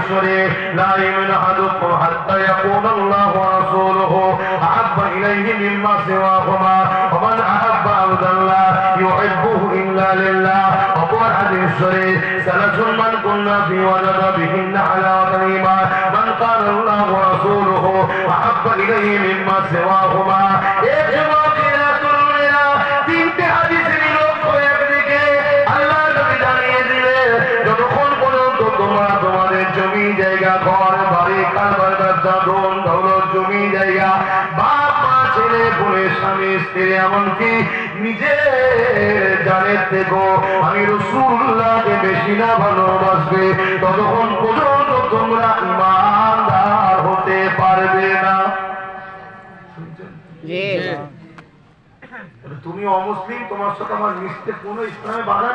الشريف لا يؤمن أحدكم حتى يكون الله ورسوله أحب إليه مما سواهما ومن أحب عبد الله يحبه إلا لله وقال الحديث الشريف ثلاث من كنا في وجد بهن حلاوة الإيمان من قال الله ورسوله أحب إليه مما سواهما তিনটে হাদিসের লক্ষ্য একদিকে আল্লাহ নবী জানিয়ে দিলেন যতক্ষণ পর্যন্ত তোমরা তোমাদের জমি জায়গা ঘর বাড়ি কারবার ব্যবসা ধন দৌলত জমি জায়গা বাপ মা ছেলে বোনে স্বামী স্ত্রী এমনকি নিজে জানের থেকেও আমি রাসূলুল্লাহকে বেশি না ভালোবাসবে ততক্ষণ পর্যন্ত তোমরা ঈমানদার হতে পারবে না। তুমি অমুসলিম, তোমার সাথে আমার মিশতে কোনো ইসলামে বাধা